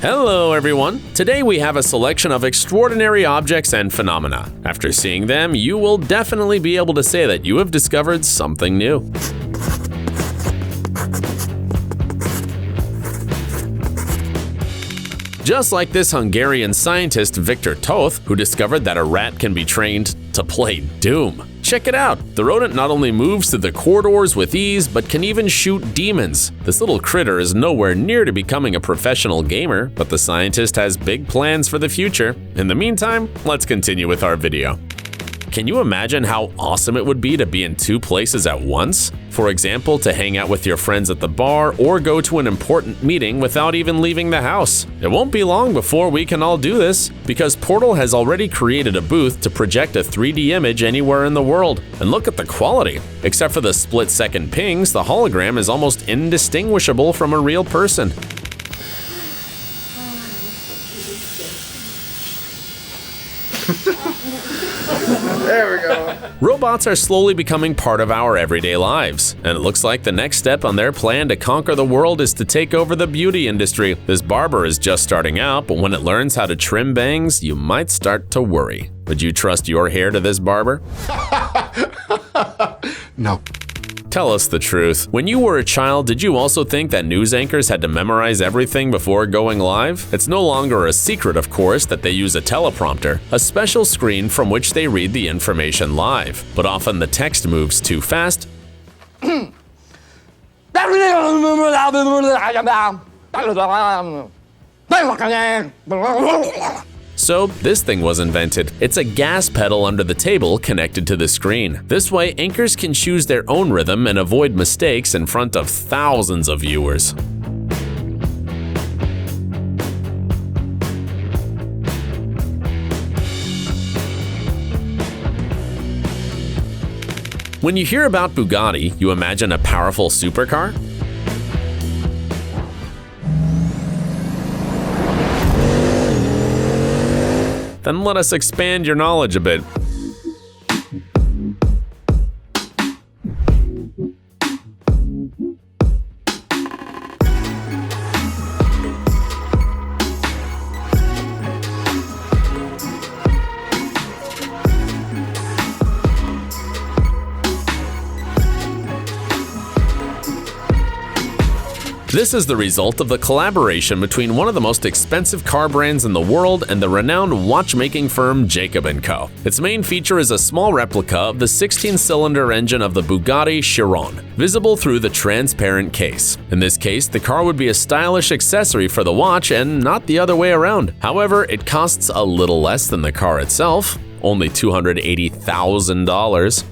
Hello everyone! Today we have a selection of extraordinary objects and phenomena. After seeing them, you will definitely be able to say that you have discovered something new. Just like this Hungarian scientist Viktor Toth, who discovered that a rat can be trained to play Doom. Check it out! The rodent not only moves through the corridors with ease, but can even shoot demons. This little critter is nowhere near to becoming a professional gamer, but the scientist has big plans for the future. In the meantime, let's continue with our video. Can you imagine how awesome it would be to be in two places at once? For example, to hang out with your friends at the bar or go to an important meeting without even leaving the house. It won't be long before we can all do this, because Portal has already created a booth to project a 3D image anywhere in the world. And look at the quality. Except for the split-second pings, the hologram is almost indistinguishable from a real person. There we go. Robots are slowly becoming part of our everyday lives, and it looks like the next step on their plan to conquer the world is to take over the beauty industry. This barber is just starting out, but when it learns how to trim bangs, you might start to worry. Would you trust your hair to this barber? No. Tell us the truth. When you were a child, did you also think that news anchors had to memorize everything before going live? It's no longer a secret, of course, that they use a teleprompter, a special screen from which they read the information live. But often the text moves too fast, so this thing was invented. It's a gas pedal under the table connected to the screen. This way, anchors can choose their own rhythm and avoid mistakes in front of thousands of viewers. When you hear about Bugatti, you imagine a powerful supercar? Then let us expand your knowledge a bit. This is the result of the collaboration between one of the most expensive car brands in the world and the renowned watchmaking firm Jacob & Co. Its main feature is a small replica of the 16-cylinder engine of the Bugatti Chiron, visible through the transparent case. In this case, the car would be a stylish accessory for the watch and not the other way around. However, it costs a little less than the car itself, only $280,000.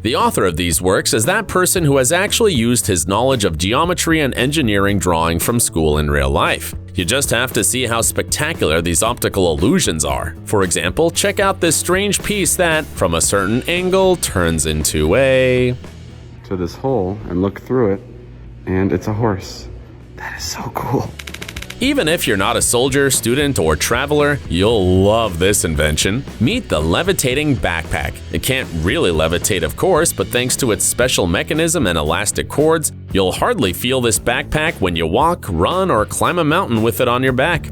The author of these works is that person who has actually used his knowledge of geometry and engineering drawing from school in real life. You just have to see how spectacular these optical illusions are. For example, check out this strange piece that, from a certain angle, turns into to this hole and look through it, and it's a horse. That is so cool. Even if you're not a soldier, student, or traveler, you'll love this invention. Meet the Levitating backpack. It can't really levitate, of course, but thanks to its special mechanism and elastic cords, you'll hardly feel this backpack when you walk, run, or climb a mountain with it on your back.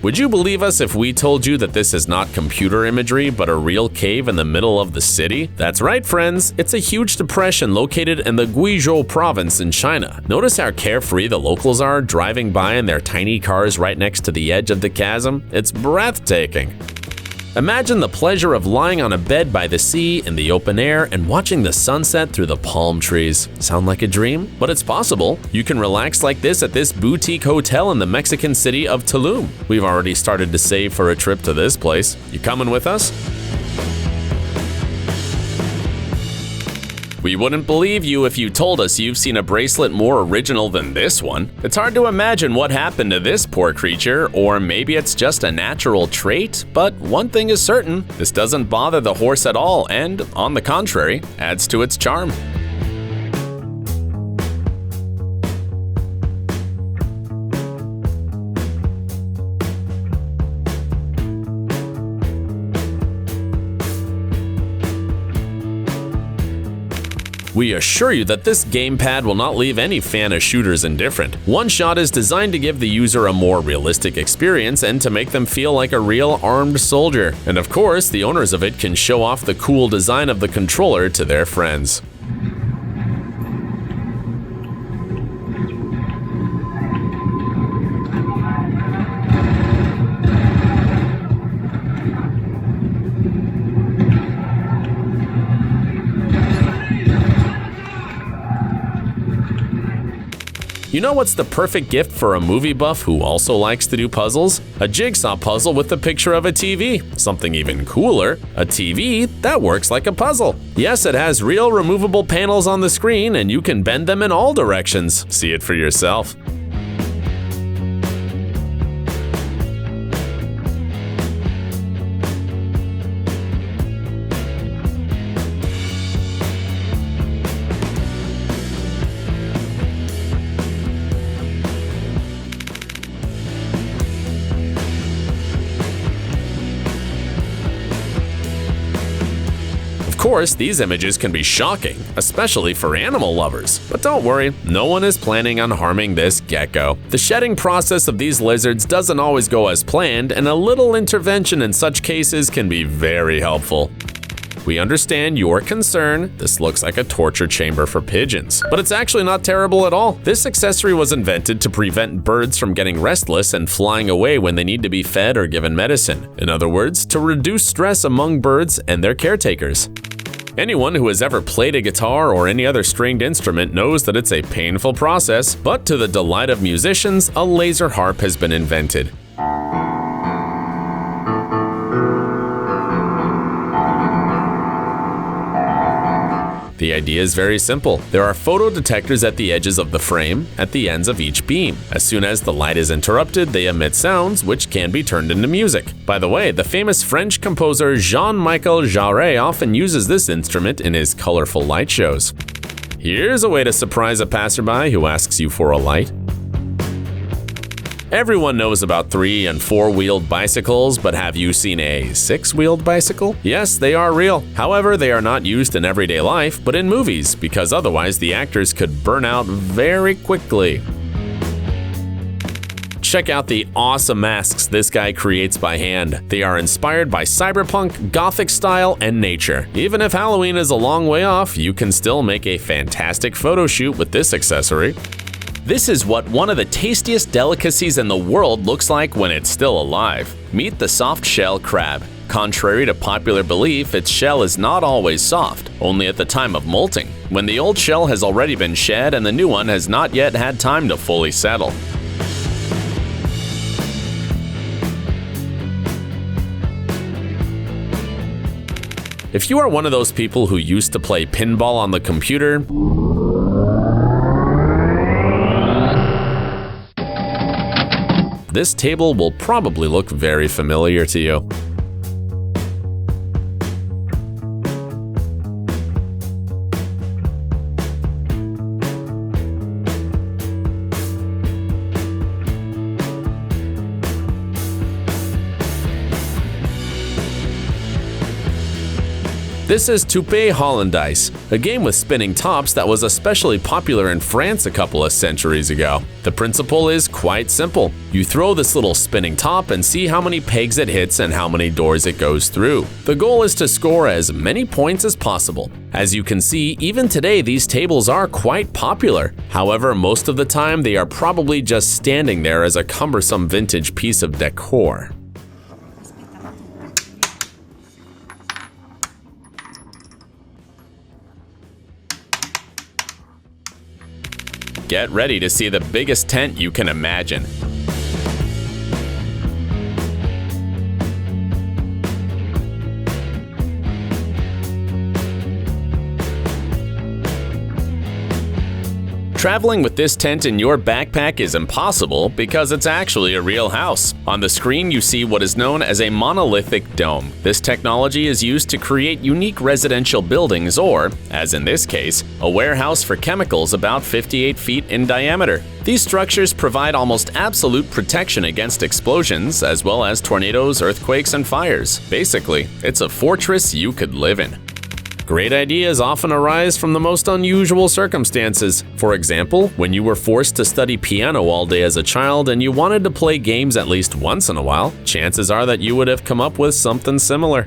Would you believe us if we told you that this is not computer imagery, but a real cave in the middle of the city? That's right, friends. It's a huge depression located in the Guizhou province in China. Notice how carefree the locals are driving by in their tiny cars right next to the edge of the chasm? It's breathtaking. Imagine the pleasure of lying on a bed by the sea in the open air and watching the sunset through the palm trees. Sound like a dream? But it's possible. You can relax like this at this boutique hotel in the Mexican city of Tulum. We've already started to save for a trip to this place. You coming with us? We wouldn't believe you if you told us you've seen a bracelet more original than this one. It's hard to imagine what happened to this poor creature, or maybe it's just a natural trait, but one thing is certain, this doesn't bother the horse at all and, on the contrary, adds to its charm. We assure you that this gamepad will not leave any fan of shooters indifferent. One Shot is designed to give the user a more realistic experience and to make them feel like a real armed soldier. And of course, the owners of it can show off the cool design of the controller to their friends. You know what's the perfect gift for a movie buff who also likes to do puzzles? A jigsaw puzzle with a picture of a TV. Something even cooler, a TV that works like a puzzle. Yes, it has real removable panels on the screen and you can bend them in all directions. See it for yourself. Of course, these images can be shocking, especially for animal lovers. But don't worry, no one is planning on harming this gecko. The shedding process of these lizards doesn't always go as planned, and a little intervention in such cases can be very helpful. We understand your concern. This looks like a torture chamber for pigeons, but it's actually not terrible at all. This accessory was invented to prevent birds from getting restless and flying away when they need to be fed or given medicine. In other words, to reduce stress among birds and their caretakers. Anyone who has ever played a guitar or any other stringed instrument knows that it's a painful process, but to the delight of musicians, a laser harp has been invented. The idea is very simple. There are photo detectors at the edges of the frame, at the ends of each beam. As soon as the light is interrupted, they emit sounds which can be turned into music. By the way, the famous French composer Jean-Michel Jarre often uses this instrument in his colorful light shows. Here's a way to surprise a passerby who asks you for a light. Everyone knows about 3- and 4-wheeled bicycles, but have you seen a 6-wheeled bicycle? Yes, they are real. However, they are not used in everyday life, but in movies, because otherwise the actors could burn out very quickly. Check out the awesome masks this guy creates by hand. They are inspired by cyberpunk, gothic style, and nature. Even if Halloween is a long way off, you can still make a fantastic photo shoot with this accessory. This is what one of the tastiest delicacies in the world looks like when it's still alive. Meet the soft-shell crab. Contrary to popular belief, its shell is not always soft, only at the time of molting, when the old shell has already been shed and the new one has not yet had time to fully settle. If you are one of those people who used to play pinball on the computer, this table will probably look very familiar to you. This is Toupee hollandaise, a game with spinning tops that was especially popular in France a couple of centuries ago. The principle is quite simple. You throw this little spinning top and see how many pegs it hits and how many doors it goes through. The goal is to score as many points as possible. As you can see, even today these tables are quite popular. However, most of the time they are probably just standing there as a cumbersome vintage piece of decor. Get ready to see the biggest tent you can imagine. Traveling with this tent in your backpack is impossible because it's actually a real house. On the screen you see what is known as a monolithic dome. This technology is used to create unique residential buildings or, as in this case, a warehouse for chemicals about 58 feet in diameter. These structures provide almost absolute protection against explosions as well as tornadoes, earthquakes, and fires. Basically, it's a fortress you could live in. Great ideas often arise from the most unusual circumstances. For example, when you were forced to study piano all day as a child and you wanted to play games at least once in a while, chances are that you would have come up with something similar.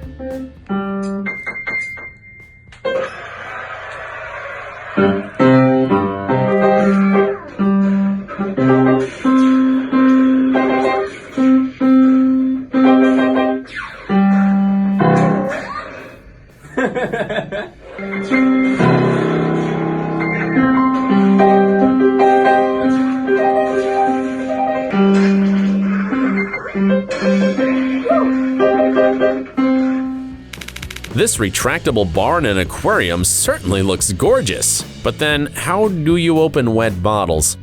This retractable bar in an aquarium certainly looks gorgeous. But then, how do you open wet bottles?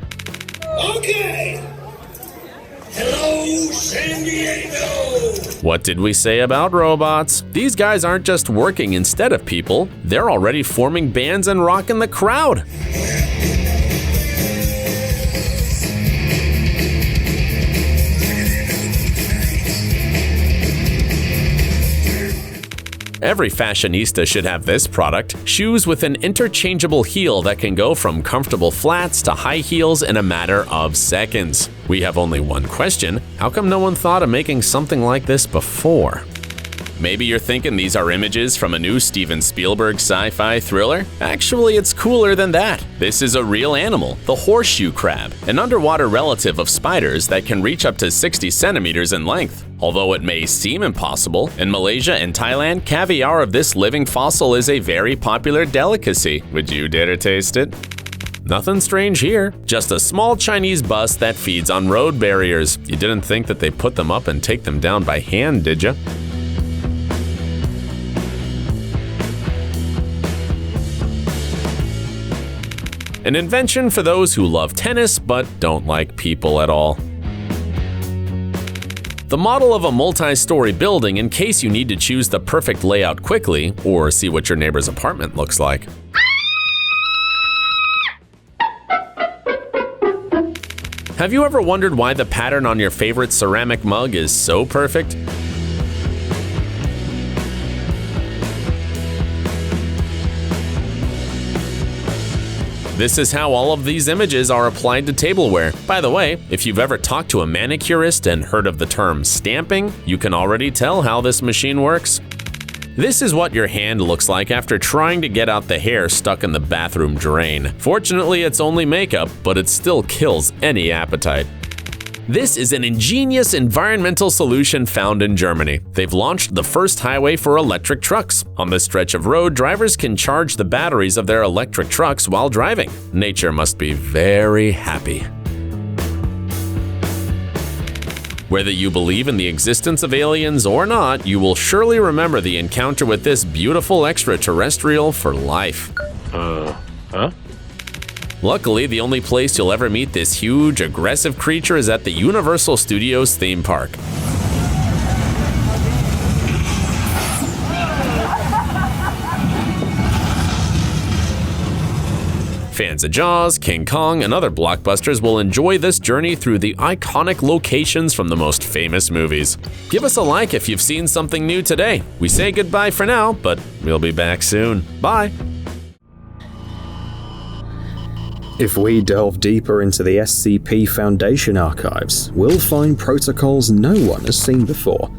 Okay! Hello, San Diego! What did we say about robots? These guys aren't just working instead of people, they're already forming bands and rocking the crowd. Every fashionista should have this product, shoes with an interchangeable heel that can go from comfortable flats to high heels in a matter of seconds. We have only one question: how come no one thought of making something like this before? Maybe you're thinking these are images from a new Steven Spielberg sci-fi thriller? Actually, it's cooler than that. This is a real animal, the horseshoe crab, an underwater relative of spiders that can reach up to 60 centimeters in length. Although it may seem impossible, in Malaysia and Thailand, caviar of this living fossil is a very popular delicacy. Would you dare to taste it? Nothing strange here, just a small Chinese bus that feeds on road barriers. You didn't think that they put them up and take them down by hand, did you? An invention for those who love tennis but don't like people at all. The model of a multi-story building in case you need to choose the perfect layout quickly or see what your neighbor's apartment looks like. Have you ever wondered why the pattern on your favorite ceramic mug is so perfect? This is how all of these images are applied to tableware. By the way, if you've ever talked to a manicurist and heard of the term stamping, you can already tell how this machine works. This is what your hand looks like after trying to get out the hair stuck in the bathroom drain. Fortunately, it's only makeup, but it still kills any appetite. This is an ingenious environmental solution found in Germany. They've launched the first highway for electric trucks. On this stretch of road, drivers can charge the batteries of their electric trucks while driving. Nature must be very happy. Whether you believe in the existence of aliens or not, you will surely remember the encounter with this beautiful extraterrestrial for life. Luckily, the only place you'll ever meet this huge, aggressive creature is at the Universal Studios theme park. Fans of Jaws, King Kong, and other blockbusters will enjoy this journey through the iconic locations from the most famous movies. Give us a like if you've seen something new today. We say goodbye for now, but we'll be back soon. Bye! If we delve deeper into the SCP Foundation archives, we'll find protocols no one has seen before.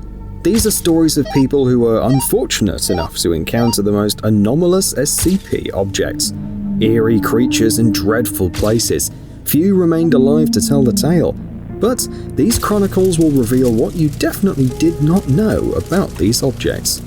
These are stories of people who were unfortunate enough to encounter the most anomalous SCP objects. Eerie creatures in dreadful places. Few remained alive to tell the tale. But these chronicles will reveal what you definitely did not know about these objects.